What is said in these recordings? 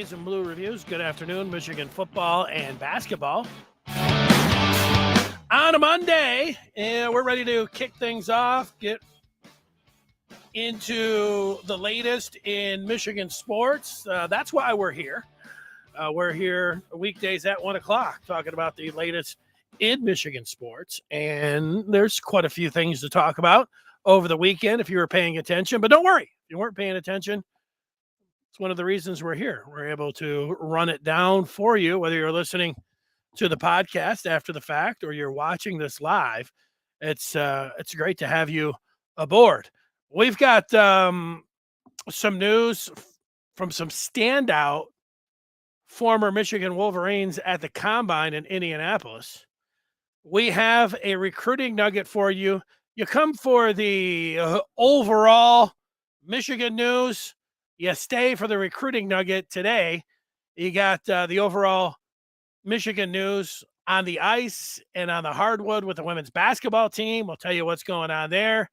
Maize and Blue Reviews. Good afternoon, Michigan football and basketball. On a Monday, and we're ready to kick things off, get into the latest in Michigan sports. That's why we're here. We're here weekdays at 1 o'clock talking about the latest in Michigan sports. And there's quite a few things to talk about over the weekend if you were paying attention. But don't worry, if you weren't paying attention, it's one of the reasons we're here. We're able to run it down for you, whether you're listening to the podcast after the fact or you're watching this live. It's great to have you aboard. We've got some news from some standout former Michigan Wolverines at the Combine in Indianapolis. We have a recruiting nugget for you. You come for the overall Michigan news. You stay for the recruiting nugget today. You got the overall Michigan news on the ice and on the hardwood with the women's basketball team. We'll tell you what's going on there.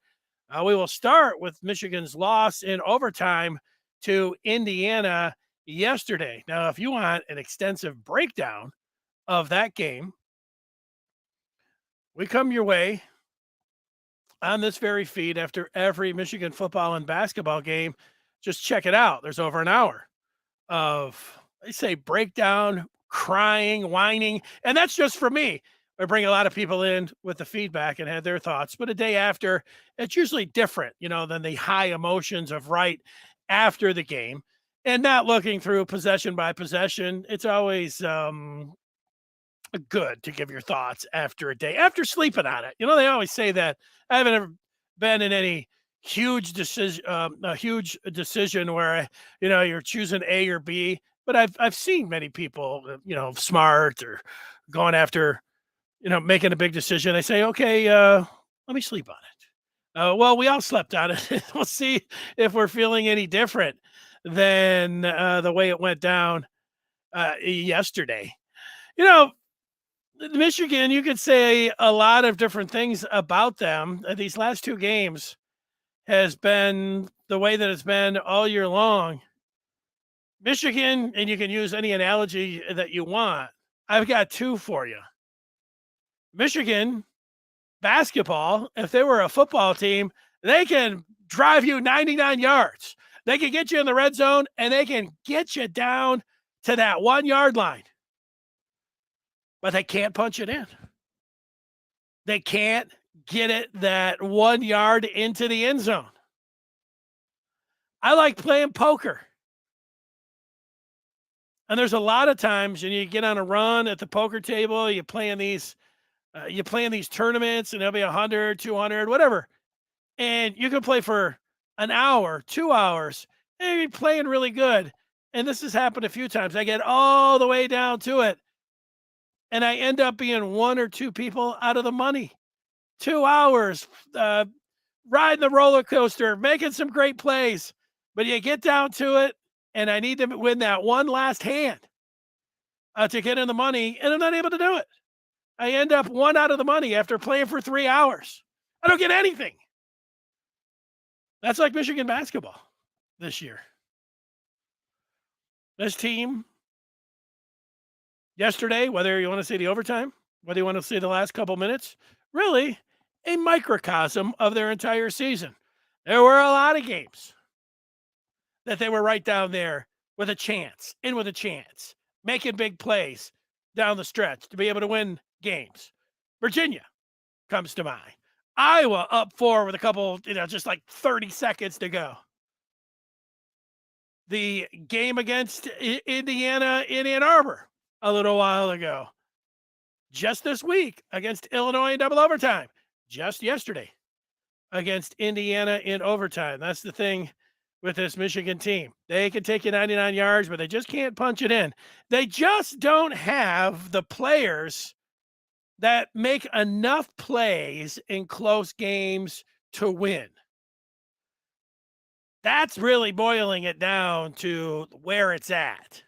We will start with Michigan's loss in overtime to Indiana yesterday. Now, if you want an extensive breakdown of that game, we come your way on this very feed after every Michigan football and basketball game. Just check it out. There's over an hour of, they say, breakdown, crying, whining, and that's just for me. I bring a lot of people in with the feedback and had their thoughts, but a day after, it's usually different, than the high emotions of right after the game and not looking through possession by possession. It's always good to give your thoughts after a day, after sleeping on it. They always say that. I haven't ever been in any huge decision, where, you're choosing A or B, but I've seen many people, smart or going after, making a big decision. I say, okay, let me sleep on it. Well, we all slept on it. We'll see if we're feeling any different than the way it went down yesterday. Michigan, you could say a lot of different things about them. These last two games has been the way that it's been all year long. Michigan, and you can use any analogy that you want. I've got two for you. Michigan basketball, if they were a football team, they can drive you 99 yards. They can get you in the red zone, and they can get you down to that 1 yard line. But they can't punch it in. They can't get it that 1 yard into the end zone. I like playing poker. And there's a lot of times, and you get on a run at the poker table, you play in these tournaments, and there'll be 100, 200, whatever. And you can play for an hour, 2 hours, and you're playing really good. And this has happened a few times. I get all the way down to it, and I end up being one or two people out of the money. 2 hours, riding the roller coaster, making some great plays. But you get down to it, and I need to win that one last hand to get in the money, and I'm not able to do it. I end up one out of the money after playing for 3 hours. I don't get anything. That's like Michigan basketball this year. This team yesterday, whether you want to say the overtime, whether you want to say the last couple minutes, really a microcosm of their entire season. There were a lot of games that they were right down there with a chance, making big plays down the stretch to be able to win games. Virginia comes to mind. Iowa up 4 with a couple, just like 30 seconds to go. The game against Indiana in Ann Arbor a little while ago. Just this week against Illinois in double overtime. Just yesterday against Indiana in overtime. That's the thing with this Michigan team. They can take you 99 yards, but they just can't punch it in. They just don't have the players that make enough plays in close games to win. That's really boiling it down to where it's at.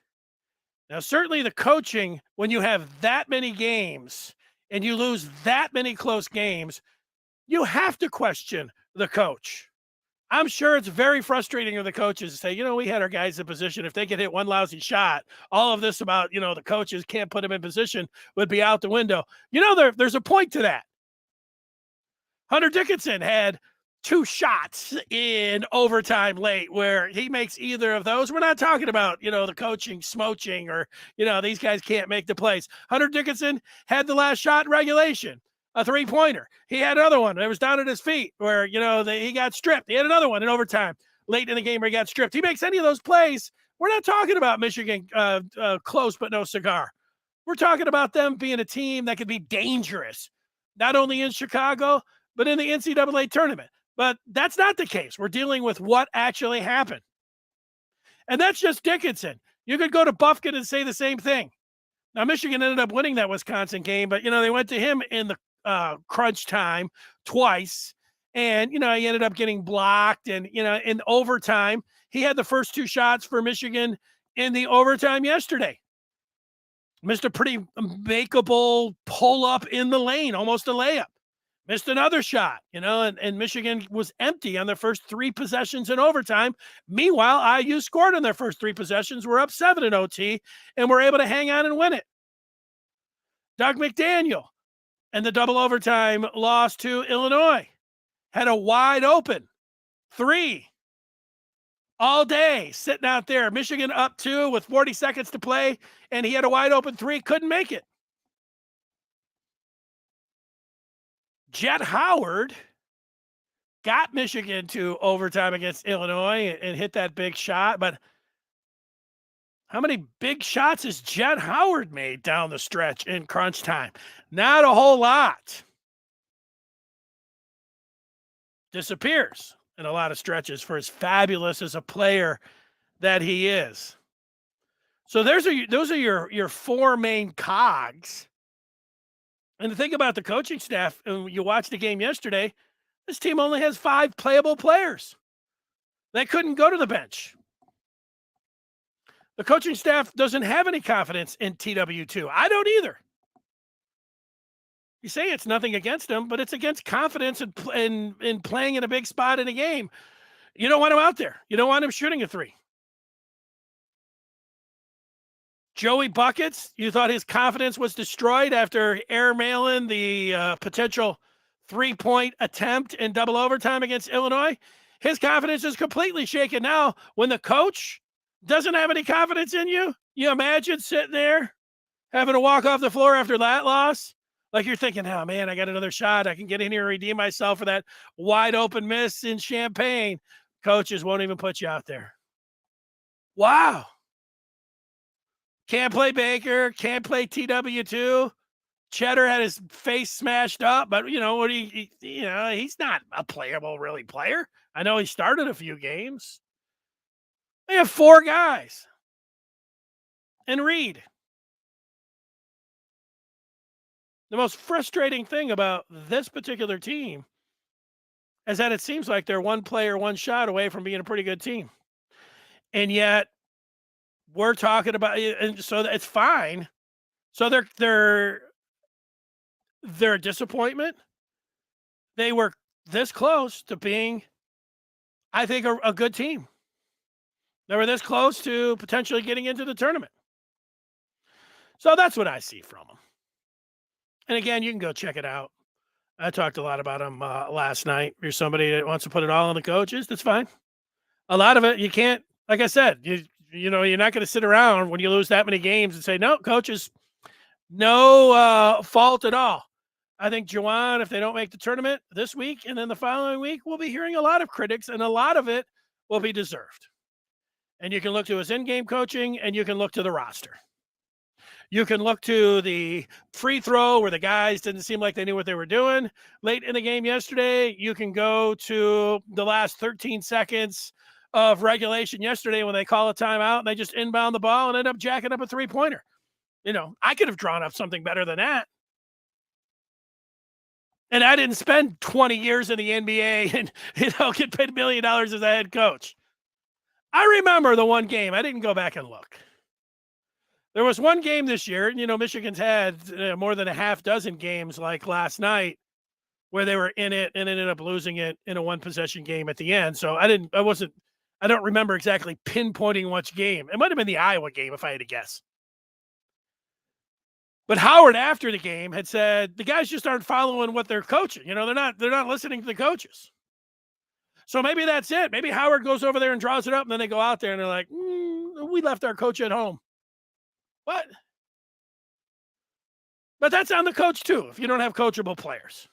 Now, certainly the coaching, when you have that many games and you lose that many close games, you have to question the coach. I'm sure it's very frustrating for the coaches to say, we had our guys in position. If they could hit one lousy shot, all of this about, the coaches can't put them in position would be out the window. There's a point to that. Hunter Dickinson had 2 shots in overtime late where he makes either of those. We're not talking about, the coaching smooching or, these guys can't make the plays. Hunter Dickinson had the last shot in regulation, a 3-pointer. He had another one that was down at his feet where, he got stripped. He had another one in overtime late in the game where he got stripped. He makes any of those plays. We're not talking about Michigan close but no cigar. We're talking about them being a team that could be dangerous, not only in Chicago, but in the NCAA tournament. But that's not the case. We're dealing with what actually happened. And that's just Dickinson. You could go to Bufkin and say the same thing. Now, Michigan ended up winning that Wisconsin game, but, they went to him in the crunch time twice. And, he ended up getting blocked. And, in overtime, he had the first 2 shots for Michigan in the overtime yesterday. Missed a pretty makeable pull-up in the lane, almost a layup. Missed another shot, and Michigan was empty on their first 3 possessions in overtime. Meanwhile, IU scored on their first 3 possessions. We're up 7 in OT, and we're able to hang on and win it. Doug McDaniel and the double overtime loss to Illinois had a wide open 3 all day sitting out there. Michigan up 2 with 40 seconds to play, and he had a wide open 3, couldn't make it. Jet Howard got Michigan to overtime against Illinois and hit that big shot. But how many big shots has Jet Howard made down the stretch in crunch time? Not a whole lot. Disappears in a lot of stretches for as fabulous as a player that he is. So those are your 4 main cogs. And the thing about the coaching staff, and you watched the game yesterday, this team only has 5 playable players. They couldn't go to the bench. The coaching staff doesn't have any confidence in TW2. I don't either. You say it's nothing against them, but it's against confidence in playing in a big spot in a game. You don't want him out there. You don't want him shooting a 3. Joey Buckets, you thought his confidence was destroyed after airmailing the potential 3-point attempt in double overtime against Illinois. His confidence is completely shaken now when the coach doesn't have any confidence in you. You imagine sitting there having to walk off the floor after that loss? Like you're thinking, oh, man, I got another shot. I can get in here and redeem myself for that wide open miss in Champaign. Coaches won't even put you out there. Wow. Can't play Baker, can't play TW2. Cheddar had his face smashed up, but he's not a playable really player. I know he started a few games. They have 4 guys. And Reed. The most frustrating thing about this particular team is that it seems like they're 1 player, 1 shot away from being a pretty good team. And yet we're talking about it, and so it's fine. So they're a disappointment. They were this close to being, I think, a good team. They were this close to potentially getting into the tournament. So that's what I see from them. And again, you can go check it out. I talked a lot about them last night. If you're somebody that wants to put it all on the coaches, that's fine. A lot of it, you can't, like I said, you're not going to sit around when you lose that many games and say, no, coaches, no fault at all. I think Juwan, if they don't make the tournament this week and then the following week, we'll be hearing a lot of critics, and a lot of it will be deserved. And you can look to his in-game coaching, and you can look to the roster. You can look to the free throw where the guys didn't seem like they knew what they were doing late in the game yesterday. You can go to the last 13 seconds of regulation yesterday when they call a timeout and they just inbound the ball and end up jacking up a 3-pointer. I could have drawn up something better than that. And I didn't spend 20 years in the NBA and, get paid $1 million as a head coach. I remember the one game. I didn't go back and look. There was one game this year, Michigan's had more than a half dozen games like last night where they were in it and ended up losing it in a one-possession game at the end. So I don't remember exactly pinpointing which game. It might have been the Iowa game if I had to guess. But Howard, after the game, had said the guys just aren't following what they're coaching. They're not listening to the coaches. So maybe that's it. Maybe Howard goes over there and draws it up, and then they go out there and they're like, we left our coach at home. What? But that's on the coach too. If you don't have coachable players,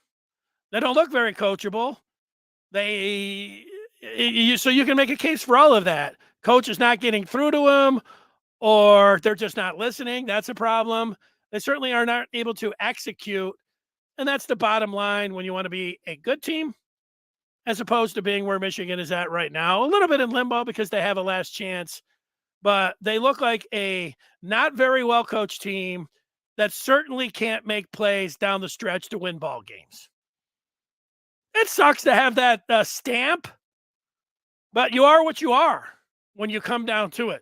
they don't look very coachable. So you can make a case for all of that. Coach is not getting through to them, or they're just not listening. That's a problem. They certainly are not able to execute. And that's the bottom line when you want to be a good team, as opposed to being where Michigan is at right now. A little bit in limbo because they have a last chance, but they look like a not very well coached team that certainly can't make plays down the stretch to win ball games. It sucks to have that stamp, but you are what you are when you come down to it.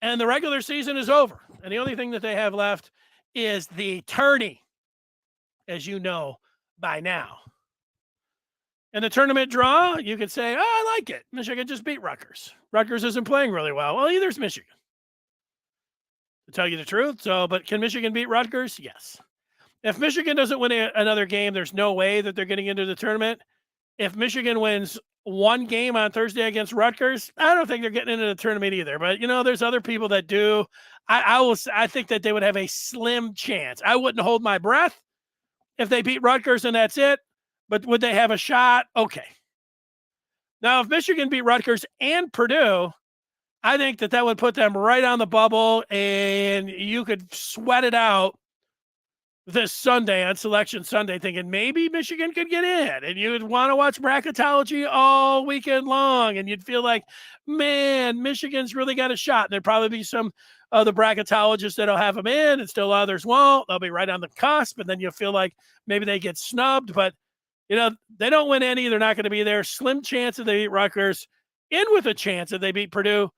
And the regular season is over. And the only thing that they have left is the tourney, as you know by now. And the tournament draw, you could say, I like it. Michigan just beat Rutgers. Rutgers isn't playing really well. Well, either's Michigan, to tell you the truth. But can Michigan beat Rutgers? Yes. If Michigan doesn't win another game, there's no way that they're getting into the tournament. If Michigan wins one game on Thursday against Rutgers, I don't think they're getting into the tournament either. But, there's other people that do. I think that they would have a slim chance. I wouldn't hold my breath if they beat Rutgers and that's it. But would they have a shot? Okay. Now, if Michigan beat Rutgers and Purdue, I think that would put them right on the bubble, and you could sweat it out this Sunday on Selection Sunday thinking maybe Michigan could get in, and you'd want to watch bracketology all weekend long, and you'd feel like, man, Michigan's really got a shot. And there'd probably be some of the bracketologists that'll have them in, and still others won't. They'll be right on the cusp, and then you'll feel like maybe they get snubbed, but they don't win any. They're not going to be there. Slim chance that they beat Rutgers, in with a chance that they beat Purdue.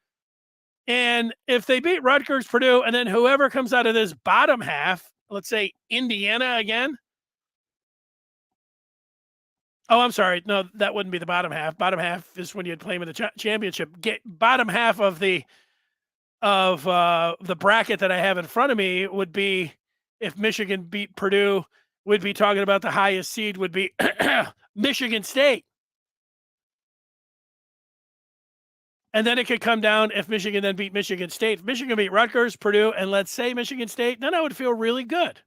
And if they beat Rutgers, Purdue, and then whoever comes out of this bottom half, let's say Indiana again. Oh, I'm sorry. No, that wouldn't be the bottom half. Bottom half is when you'd play them in the championship. Bottom half of the bracket that I have in front of me would be if Michigan beat Purdue. We'd be talking about the highest seed would be Michigan State. And then it could come down if Michigan then beat Michigan State. If Michigan beat Rutgers, Purdue, and let's say Michigan State, then I would feel really good.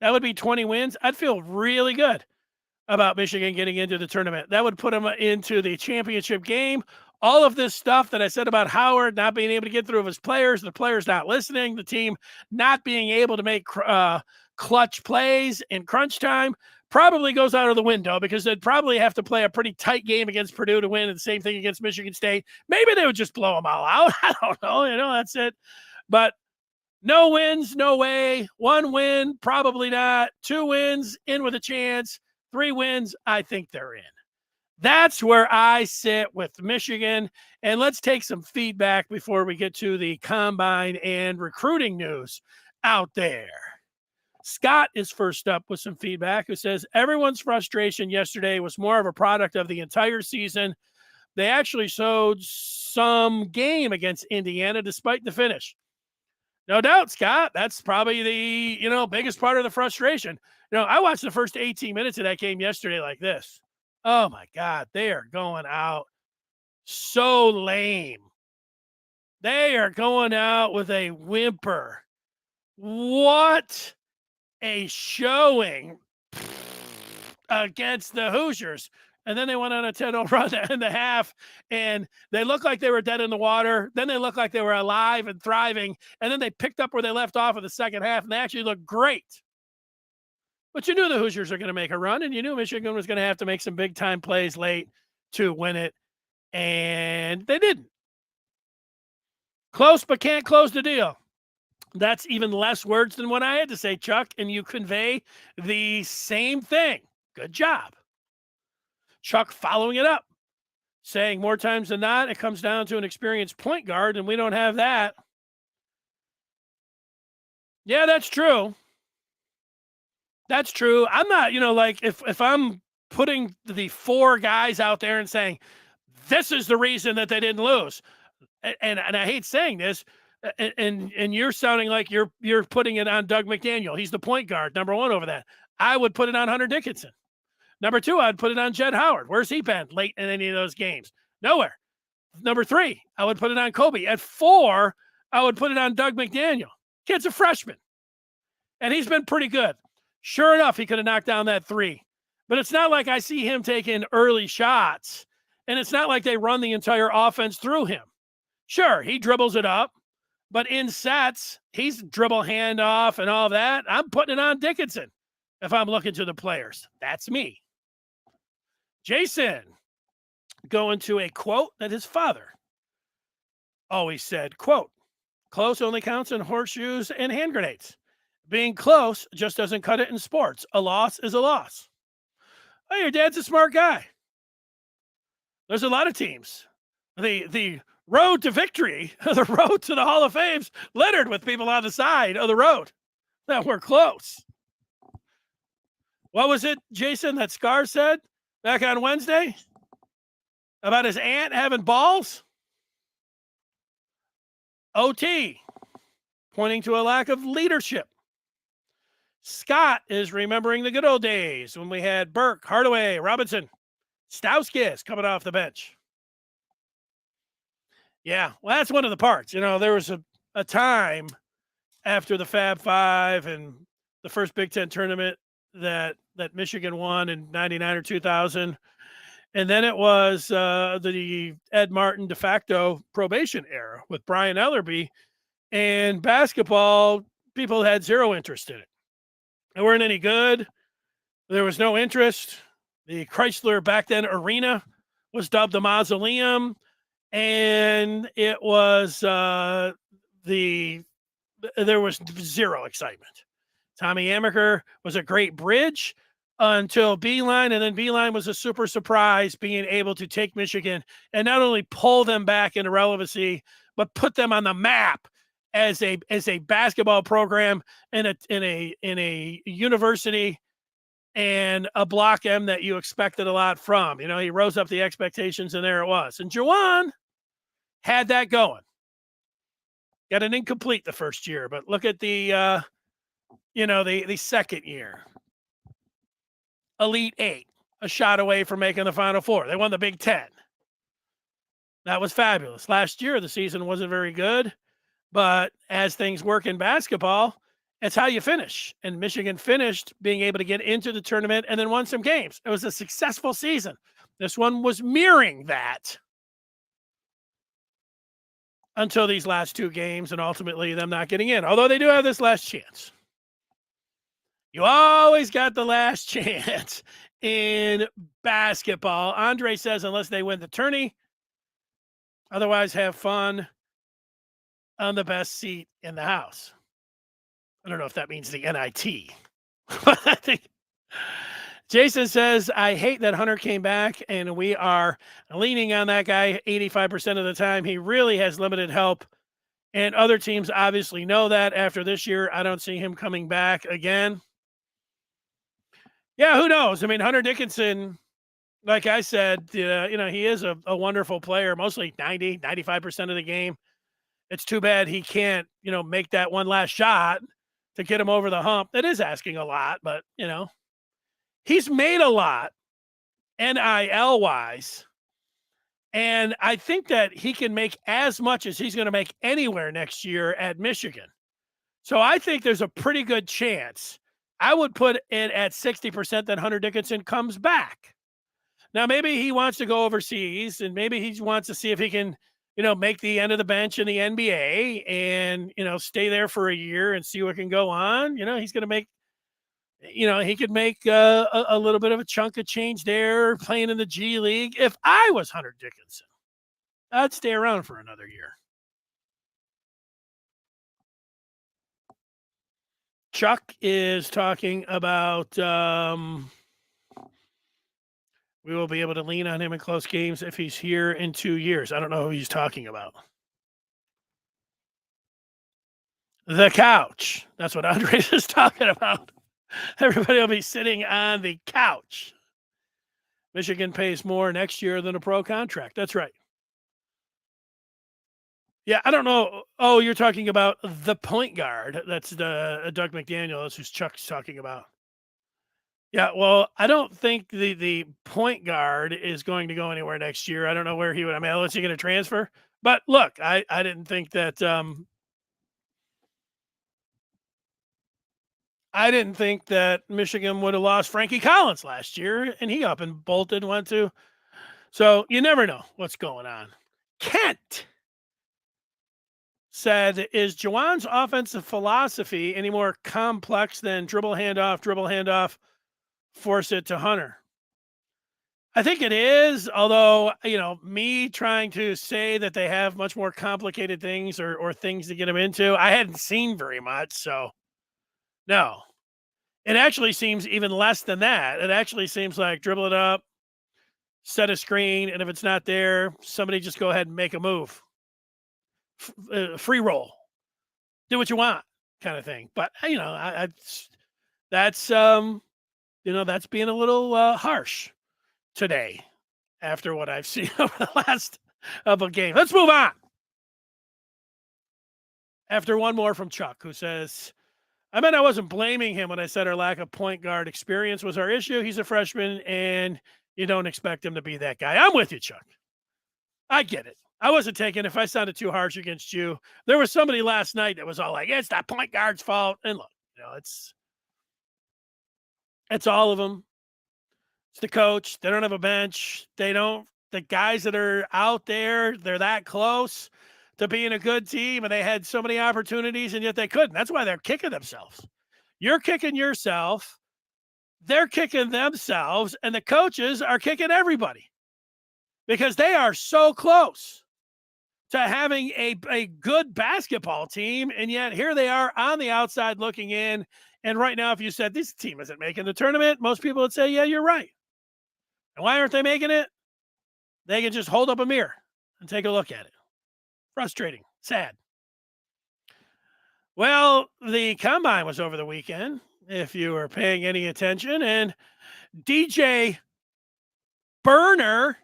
That would be 20 wins. I'd feel really good about Michigan getting into the tournament. That would put them into the championship game. All of this stuff that I said about Howard not being able to get through with his players, the players not listening, the team not being able to make clutch plays in crunch time, probably goes out of the window because they'd probably have to play a pretty tight game against Purdue to win, and the same thing against Michigan State. Maybe they would just blow them all out. I don't know. That's it. But no wins, no way. One win, probably not. 2 wins, in with a chance. 3 wins, I think they're in. That's where I sit with Michigan. And let's take some feedback before we get to the combine and recruiting news out there. Scott is first up with some feedback, who says everyone's frustration yesterday was more of a product of the entire season. They actually showed some game against Indiana despite the finish. No doubt, Scott. That's probably the, biggest part of the frustration. I watched the first 18 minutes of that game yesterday like this. Oh my God, they are going out so lame. They are going out with a whimper. What a showing against the Hoosiers. And then they went on a 10-0 run in the half, and they looked like they were dead in the water. Then they looked like they were alive and thriving. And then they picked up where they left off in the second half, and they actually looked great. But you knew the Hoosiers are going to make a run, and you knew Michigan was going to have to make some big-time plays late to win it, and they didn't. Close, but can't close the deal. That's even less words than what I had to say, Chuck, and you convey the same thing. Good job. Chuck following it up, saying more times than not, it comes down to an experienced point guard, and we don't have that. Yeah, that's true. That's true. I'm not, like if I'm putting the 4 guys out there and saying, "This is the reason that they didn't lose," and I hate saying this, and you're sounding like you're putting it on Doug McDaniel. He's the point guard, number 1 over that. I would put it on Hunter Dickinson. Number 2, I'd put it on Jed Howard. Where's he been late in any of those games? Nowhere. Number 3, I would put it on Kobe. At 4, I would put it on Doug McDaniel. Kid's a freshman, and he's been pretty good. Sure enough, he could have knocked down that 3. But it's not like I see him taking early shots, and it's not like they run the entire offense through him. Sure, he dribbles it up, but in sets, he's dribble handoff and all that. I'm putting it on Dickinson if I'm looking to the players. That's me. Jason, going to a quote that his father always said, quote, "Close only counts in horseshoes and hand grenades. Being close just doesn't cut it in sports. A loss is a loss." Oh, your dad's a smart guy. There's a lot of teams. The road to victory, the road to the Hall of Fame's littered with people on the side of the road that were close. What was it, Jason, that Scar said back on Wednesday about his aunt having balls? OT, pointing to a lack of leadership. Scott is remembering the good old days when we had Burke, Hardaway, Robinson, Stauskas coming off the bench. Yeah, well, that's one of the parts. There was a time after the Fab Five and the first Big Ten tournament that Michigan won in 99 or 2000. And then it was the Ed Martin de facto probation era with Brian Ellerby. And basketball, people had zero interest in it. They weren't any good. There was no interest. The Chrysler back then arena was dubbed the Mausoleum. And it was there was zero excitement. Tommy Amaker was a great bridge until Beeline, and then Beeline was a super surprise, being able to take Michigan and not only pull them back into relevancy, but put them on the map as a basketball program in a university and a Block M that you expected a lot from. He rose up the expectations, and there it was. And Juwan had that going. Got an incomplete the first year, but look at the the second year. Elite Eight, a shot away from making the Final Four. They won the Big Ten. That was fabulous. Last year, the season wasn't very good, but as things work in basketball, it's how you finish. And Michigan finished being able to get into the tournament and then won some games. It was a successful season. This one was mirroring that until these last 2 games and ultimately them not getting in, although they do have this last chance. You always got the last chance in basketball. Andre says, unless they win the tourney, otherwise have fun on the best seat in the house. I don't know if that means the NIT. I think Jason says, I hate that Hunter came back, and we are leaning on that guy 85% of the time. He really has limited help, and other teams obviously know that. After this year, I don't see him coming back again. Yeah, who knows? I mean, Hunter Dickinson, like I said, he is a wonderful player, mostly 90, 95% of the game. It's too bad he can't, make that one last shot to get him over the hump. That is asking a lot, but, he's made a lot NIL-wise, and I think that he can make as much as he's going to make anywhere next year at Michigan. So I think there's a pretty good chance. I would put it at 60% that Hunter Dickinson comes back. Now, maybe he wants to go overseas, and maybe he wants to see if he can, make the end of the bench in the NBA and, stay there for a year and see what can go on. He's going to make, he could make a little bit of a chunk of change there playing in the G League. If I was Hunter Dickinson, I'd stay around for another year. Chuck is talking about we will be able to lean on him in close games if he's here in 2 years. I don't know who he's talking about. The couch. That's what Andres is talking about. Everybody will be sitting on the couch. Michigan pays more next year than a pro contract. That's right. Yeah, I don't know. Oh, you're talking about the point guard. That's the Doug McDaniel. That's who Chuck's talking about. Yeah, well, I don't think the point guard is going to go anywhere next year. I don't know where he would. I mean, unless you're going to transfer. But look, I didn't think that. I didn't think that Michigan would have lost Frankie Collins last year, and he up and bolted, went to. So you never know what's going on. Kent said, "Is Juwan's offensive philosophy any more complex than dribble handoff, force it to Hunter?" I think it is, although, me trying to say that they have much more complicated things or things to get them into, I hadn't seen very much. So, no, it actually seems even less than that. It actually seems like dribble it up, set a screen, and if it's not there, somebody just go ahead and make a move. Free roll, do what you want, kind of thing. But that's that's being a little harsh today after what I've seen over the last of a game. Let's move on. After one more from Chuck, who says, "I meant I wasn't blaming him when I said our lack of point guard experience was our issue. He's a freshman, and you don't expect him to be that guy." I'm with you, Chuck. I get it. I wasn't taking, if I sounded too harsh against you, there was somebody last night that was all like, "It's that point guard's fault." And look, it's all of them. It's the coach. They don't have a bench. The guys that are out there, they're that close to being a good team, and they had so many opportunities, and yet they couldn't. That's why they're kicking themselves. You're kicking yourself. They're kicking themselves, and the coaches are kicking everybody because they are so close to having a good basketball team, and yet here they are on the outside looking in. And right now, if you said this team isn't making the tournament, most people would say, yeah, you're right. And why aren't they making it? They can just hold up a mirror and take a look at it. Frustrating. Sad. Well, the combine was over the weekend, if you were paying any attention, and DJ Burner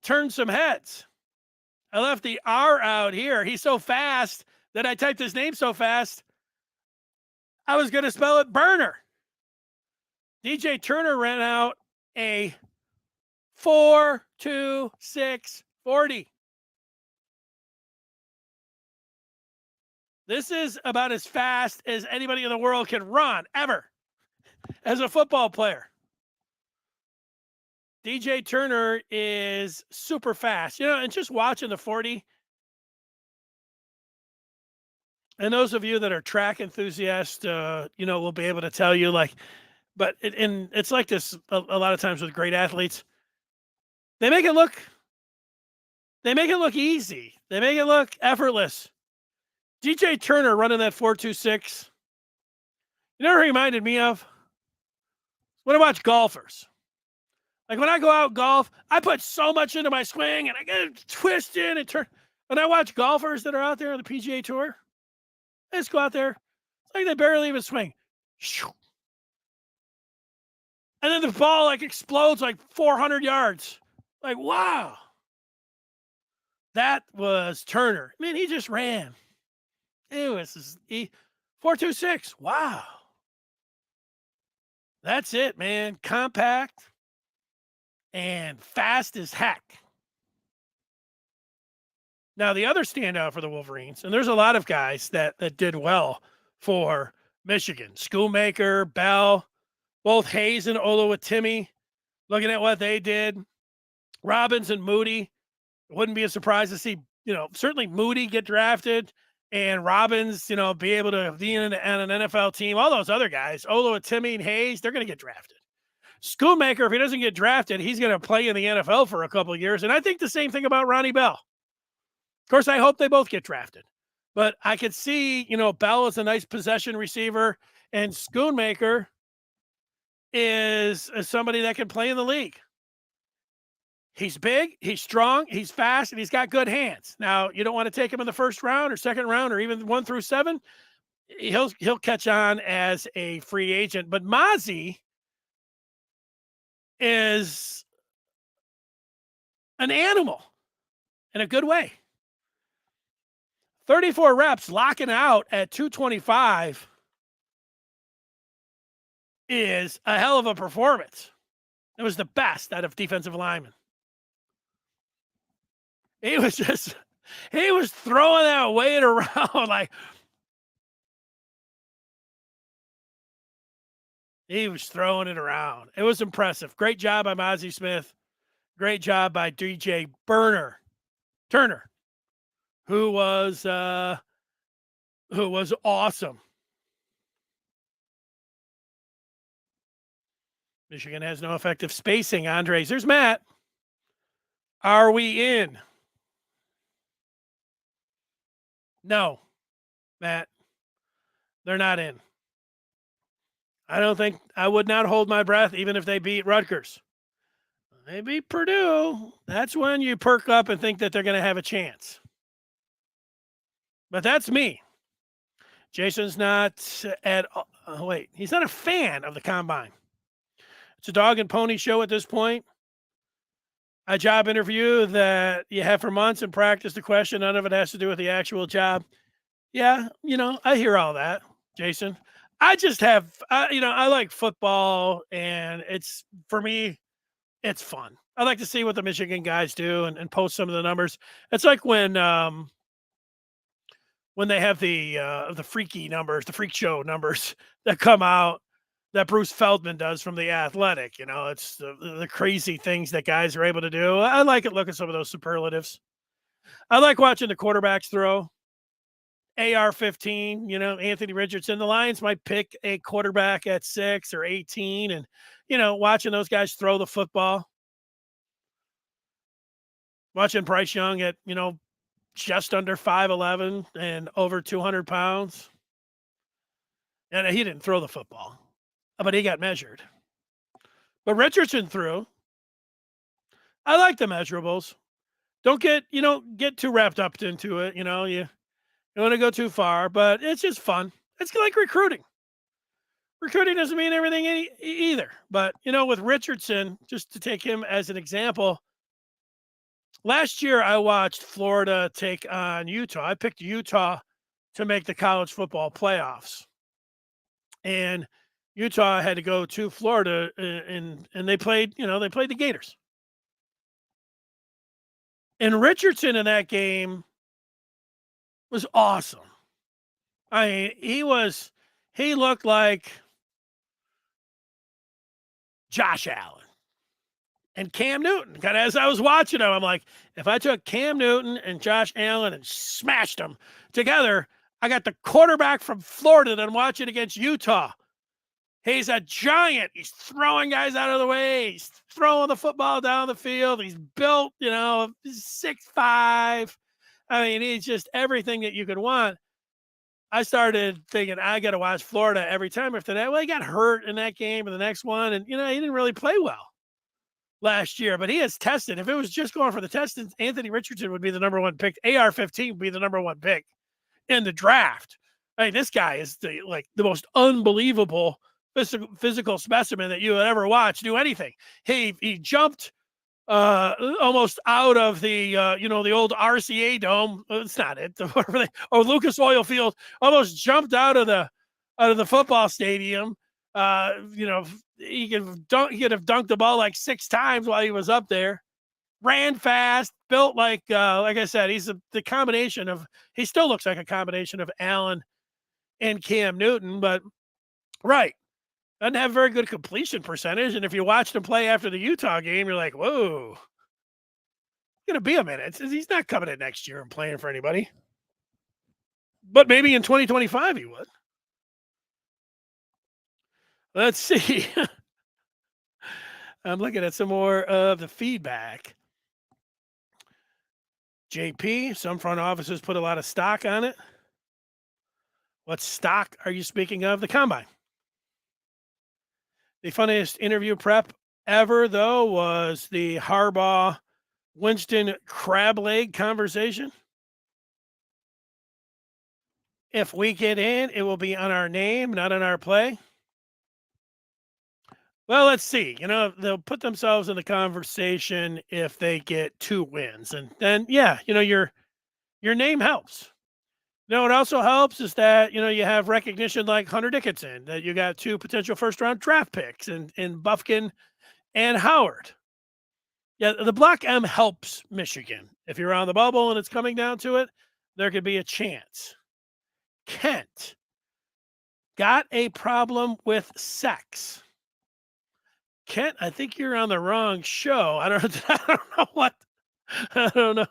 turned some heads. I left the R out here. He's so fast that I typed his name so fast, I was going to spell it Burner. DJ Turner ran out a 4.2640. This is about as fast as anybody in the world can run ever as a football player. DJ Turner is super fast, and just watching the 40. And those of you that are track enthusiasts, will be able to tell you, but it's like this a lot of times with great athletes. They make it look easy. They make it look effortless. DJ Turner running that 4.26. You know what it reminded me of? When I watch golfers. Like when I go out golf, I put so much into my swing and I get to twist in and turn. When I watch golfers that are out there on the PGA Tour, they just go out there. It's like they barely even swing. And then the ball explodes 400 yards. Wow. That was Turner. I mean, he just ran. It was 4.26. Wow. That's it, man. Compact and fast as heck. Now, the other standout for the Wolverines, and there's a lot of guys that did well for Michigan. Schoolmaker, Bell, both Hayes and Oluwatimi, looking at what they did. Robbins and Moody. It wouldn't be a surprise to see, certainly Moody get drafted and Robbins, be able to be on an NFL team. All those other guys, Oluwatimi and Hayes, they're going to get drafted. Schoolmaker, if he doesn't get drafted, he's going to play in the NFL for a couple of years. And I think the same thing about Ronnie Bell. Of course, I hope they both get drafted. But I could see, Bell is a nice possession receiver, and Schoonmaker is somebody that can play in the league. He's big, he's strong, he's fast, and he's got good hands. Now, you don't want to take him in the first round or second round or even 1 through 7. he'll catch on as a free agent. But Mozzie is an animal in a good way. 34 reps, locking out at 225 is a hell of a performance. It was the best out of defensive linemen. He was throwing that weight around like he was throwing it around. It was impressive. Great job by Mozzie Smith. Great job by DJ Turner, who was awesome. Michigan has no effective spacing. Andres, there's Matt. Are we in? No, Matt. They're not in. I would not hold my breath even if they beat Rutgers. They beat Purdue. That's when you perk up and think that they're going to have a chance. But that's me. Jason's not he's not a fan of the combine. It's a dog and pony show at this point. A job interview that you have for months and practice the question. None of it has to do with the actual job. Yeah, I hear all that, Jason. I just have, I like football, and for me, it's fun. I like to see what the Michigan guys do and post some of the numbers. It's like when they have the freaky numbers, the freak show numbers that come out that Bruce Feldman does from The Athletic. It's the crazy things that guys are able to do. I like it. Look at some of those superlatives. I like watching the quarterbacks throw. AR-15, Anthony Richardson. The Lions might pick a quarterback at 6 or 18 and, watching those guys throw the football. Watching Bryce Young at, just under 5'11" and over 200 pounds. And he didn't throw the football, but he got measured. But Richardson threw. I like the measurables. Don't get too wrapped up into it. You don't want to go too far, but it's just fun. It's like recruiting. Recruiting doesn't mean everything either. But, with Richardson, just to take him as an example, last year I watched Florida take on Utah. I picked Utah to make the college football playoffs. And Utah had to go to Florida, and they played, they played the Gators. And Richardson in that game was awesome. I mean, he looked like Josh Allen and Cam Newton. Kind of as I was watching him, I'm like, if I took Cam Newton and Josh Allen and smashed them together, I got the quarterback from Florida that I'm watching against Utah. He's a giant. He's throwing guys out of the way. He's throwing the football down the field. He's built, 6'5". I mean, he's just everything that you could want. I started thinking, I got to watch Florida every time after that. Well, he got hurt in that game and the next one, and, he didn't really play well last year, but he has tested. If it was just going for the test, Anthony Richardson would be the number one pick. AR-15 would be the number one pick in the draft. I mean, this guy is the most unbelievable physical specimen that you would ever watch do anything. He jumped almost out of the the old RCA dome. It's not it. Lucas Oil Field almost jumped out of the football stadium. He could have dunked the ball like 6 times while he was up there. Ran fast, built like I said, he's the combination of. He still looks like a combination of Allen and Cam Newton, but right. Doesn't have very good completion percentage. And if you watched him play after the Utah game, you're like, whoa, it's going to be a minute. He's not coming in next year and playing for anybody. But maybe in 2025 he would. Let's see. I'm looking at some more of the feedback. JP, some front offices put a lot of stock on it. What stock are you speaking of? The combine. The funniest interview prep ever, though, was the Harbaugh-Winston crab leg conversation. If we get in, it will be on our name, not on our play. Well, let's see. They'll put themselves in the conversation if they get 2 wins, and then yeah, your name helps. What also helps is that you have recognition like Hunter Dickinson, that you got 2 potential first round draft picks in Buffkin and Howard. Yeah, the Block M helps Michigan. If you're on the bubble and it's coming down to it, there could be a chance. Kent got a problem with sex. Kent, I think you're on the wrong show. I don't, I don't know what. I don't know.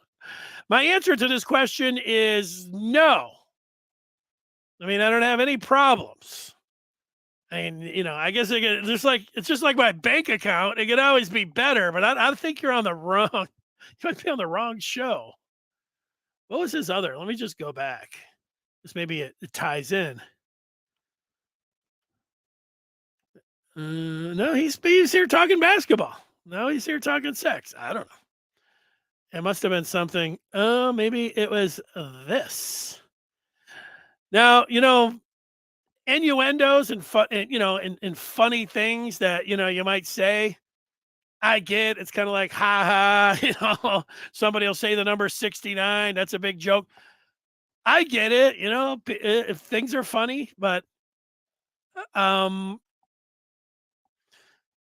My answer to this question is no. I mean, I don't have any problems. I mean, I guess it's just like my bank account. It could always be better, but I think you're on the wrong. You might be on the wrong show. What was his other? Let me just go back. This maybe it ties in. No, he's here talking basketball. No, he's here talking sex. I don't know. It must have been something. Maybe it was this. Now, innuendos and fun, and funny things that you might say. I get it's kind of like ha ha. Somebody will say the number 69. That's a big joke. I get it. If things are funny, but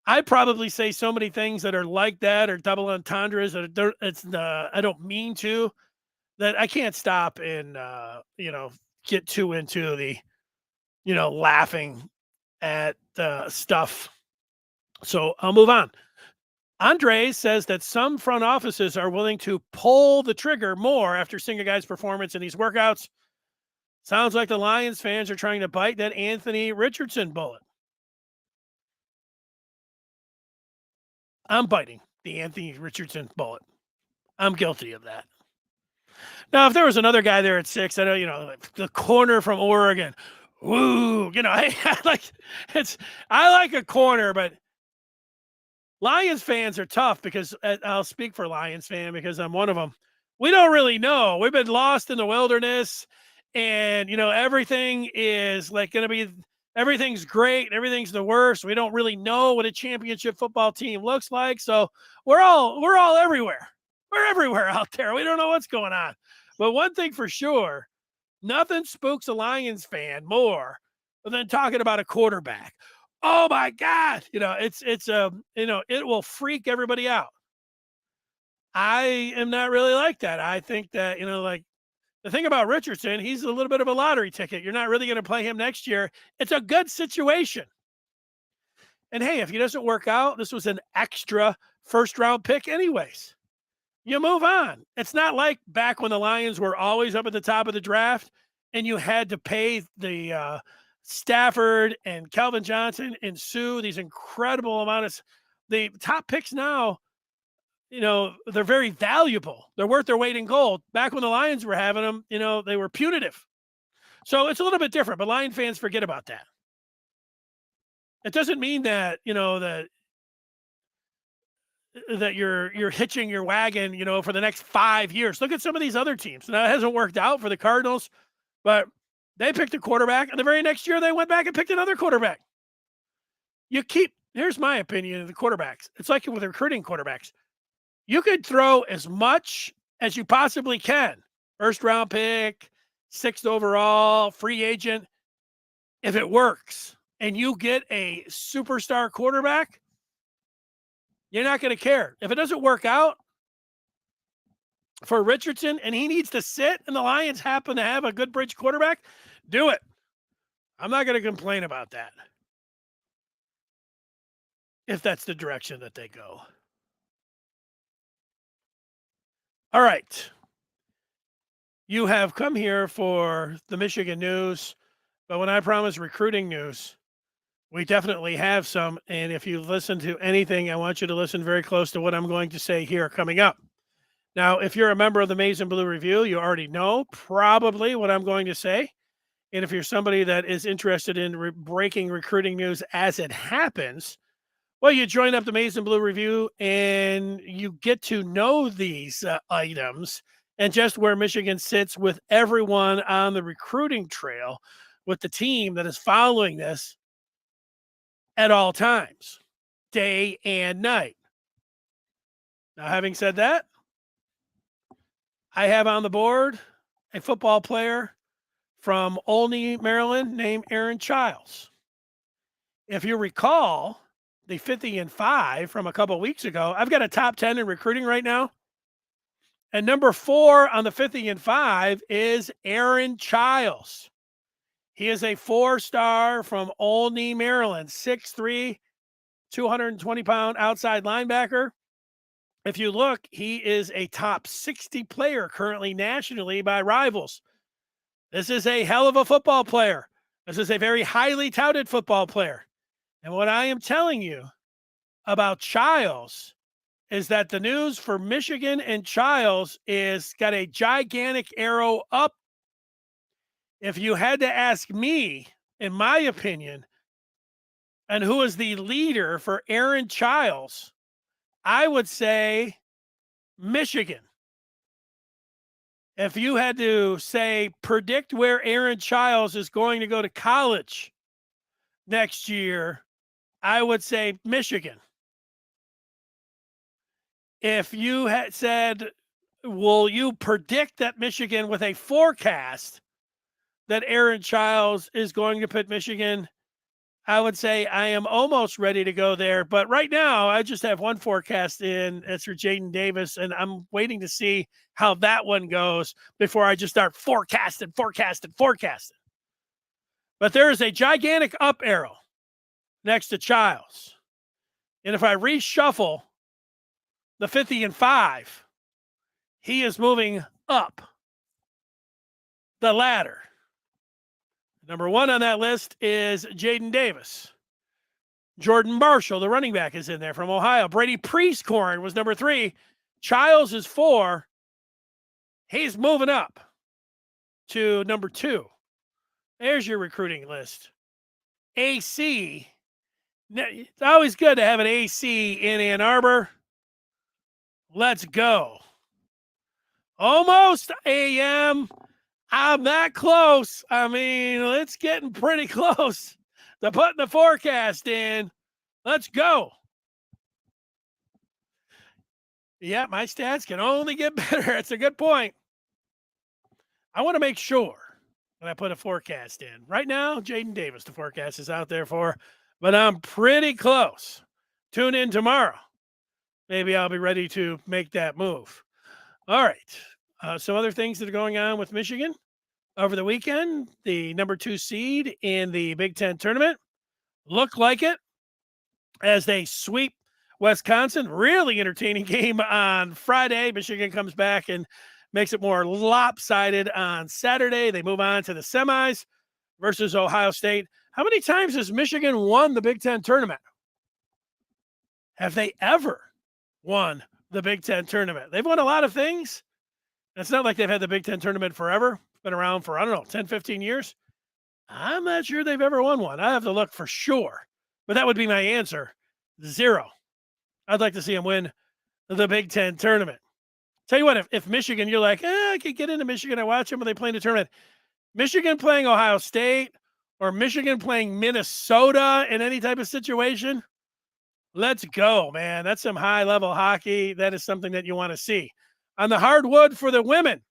I probably say so many things that are like that or double entendres that I don't mean to, that I can't stop and get too into the laughing at stuff. So I'll move on. Andre says that some front offices are willing to pull the trigger more after seeing a guy's performance in these workouts. Sounds like the Lions fans are trying to bite that Anthony Richardson bullet. I'm biting the Anthony Richardson bullet. I'm guilty of that. Now, if there was another guy there at 6, I know, the corner from Oregon. Woo, I like a corner, but Lions fans are tough because I'll speak for Lions fan because I'm one of them. We don't really know. We've been lost in the wilderness, and everything is like going to be. Everything's great. Everything's the worst. We don't really know what a championship football team looks like. So we're all everywhere. We're everywhere out there. We don't know what's going on. But one thing for sure, nothing spooks a Lions fan more than talking about a quarterback. Oh my God. It will freak everybody out. I am not really like that. I think that, like the thing about Richardson, he's a little bit of a lottery ticket. You're not really going to play him next year. It's a good situation. And hey, if he doesn't work out, this was an extra first round pick anyways. You move on. It's not like back when the Lions were always up at the top of the draft and you had to pay the Stafford and Calvin Johnson and Sue these incredible amounts. The top picks now, they're very valuable. They're worth their weight in gold. Back when the Lions were having them, they were punitive. So it's a little bit different, but Lion fans forget about that. It doesn't mean that, that you're hitching your wagon, for the next 5 years. Look at some of these other teams. Now, it hasn't worked out for the Cardinals, but they picked a quarterback, and the very next year they went back and picked another quarterback. Here's my opinion of the quarterbacks. It's like with recruiting quarterbacks. You could throw as much as you possibly can. First round pick, 6th overall, free agent. If it works and you get a superstar quarterback, you're not going to care. If it doesn't work out for Richardson and he needs to sit and the Lions happen to have a good bridge quarterback, do it. I'm not going to complain about that if that's the direction that they go. All right. You have come here for the Michigan news, but when I promise recruiting news, we definitely have some. And if you listen to anything, I want you to listen very close to what I'm going to say here coming up. Now, if you're a member of the Maize and Blue Review, you already know probably what I'm going to say. And if you're somebody that is interested in breaking recruiting news as it happens, well, you join up the Maize and Blue Review and you get to know these items and just where Michigan sits with everyone on the recruiting trail with the team that is following this at all times, day and night. Now, having said that, I have on the board a football player from Olney, Maryland, named Aaron Chiles. If you recall the 50 and 5 from a couple of weeks ago, I've got a top 10 in recruiting right now. And number 4 on the 50 and 5 is Aaron Chiles. He is a 4-star from Olney, Maryland, 6'3", 220-pound outside linebacker. If you look, he is a top 60 player currently nationally by Rivals. This is a hell of a football player. This is a very highly touted football player. And what I am telling you about Chiles is that the news for Michigan and Chiles is got a gigantic arrow up. If you had to ask me, in my opinion, and who is the leader for Aaron Chiles, I would say Michigan. If you had to say, predict where Aaron Chiles is going to go to college next year, I would say Michigan. If you had said, will you predict that Michigan with a forecast that Aaron Chiles is going to put Michigan, I would say I am almost ready to go there. But right now, I just have one forecast in. It's for Jaden Davis, and I'm waiting to see how that one goes before I just start forecasting. But there is a gigantic up arrow next to Chiles. And if I reshuffle the 50 and 5, he is moving up the ladder. Number 1 on that list is Jaden Davis. Jordan Marshall, the running back, is in there from Ohio. Brady Priestcorn was number 3. Chiles is 4. He's moving up to number 2. There's your recruiting list. AC. It's always good to have an AC in Ann Arbor. Let's go. Almost AM. I'm that close. I mean, it's getting pretty close to putting the forecast in. Let's go. Yeah, my stats can only get better. It's a good point. I want to make sure that I put a forecast in. Right now, Jaden Davis, the forecast is out there for, but I'm pretty close. Tune in tomorrow. Maybe I'll be ready to make that move. All right. Some other things that are going on with Michigan. Over the weekend, the number 2 seed in the Big Ten tournament looked like it as they sweep Wisconsin. Really entertaining game on Friday. Michigan comes back and makes it more lopsided on Saturday. They move on to the semis versus Ohio State. How many times has Michigan won the Big Ten tournament? Have they ever won the Big Ten tournament? They've won a lot of things. It's not like they've had the Big Ten tournament forever. Been around for, 10, 15 years. I'm not sure they've ever won one. I have to look for sure. But that would be my answer. 0. I'd like to see them win the Big Ten tournament. Tell you what, if Michigan, you're like, I could get into Michigan. I watch them when they play in the tournament. Michigan playing Ohio State or Michigan playing Minnesota in any type of situation, let's go, man. That's some high-level hockey. That is something that you want to see. On the hardwood for the women,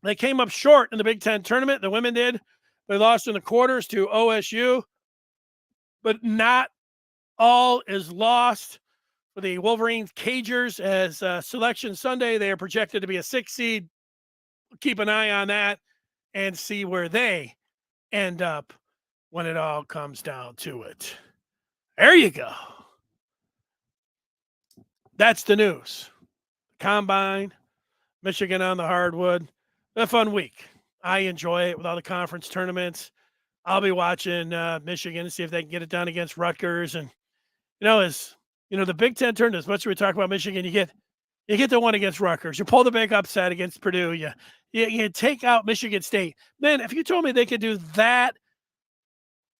they came up short in the Big Ten tournament. The women did. They lost in the quarters to OSU. But not all is lost for the Wolverines Cagers as Selection Sunday. They are projected to be a 6 seed. Keep an eye on that and see where they end up when it all comes down to it. There you go. That's the news. Combine, Michigan on the hardwood. A fun week. I enjoy it with all the conference tournaments. I'll be watching Michigan to see if they can get it done against Rutgers. And, the Big Ten tournament, as much as we talk about Michigan, you get the one against Rutgers. You pull the big upset against Purdue. You take out Michigan State. Man, if you told me they could do that,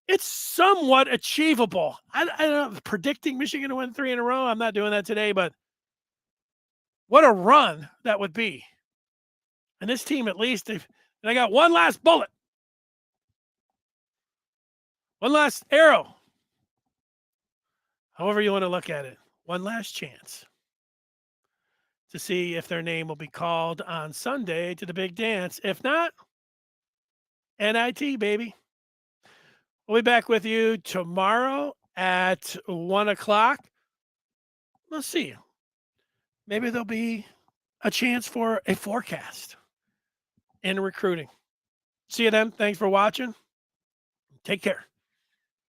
it's somewhat achievable. I don't know, predicting Michigan to win 3 in a row. I'm not doing that today, but what a run that would be. And this team, at least, and I got one last bullet, one last arrow, however you want to look at it, one last chance to see if their name will be called on Sunday to the big dance. If not, NIT, baby. We'll be back with you tomorrow at 1 o'clock. We'll see. Maybe there'll be a chance for a forecast in recruiting. See you then. Thanks for watching. Take care.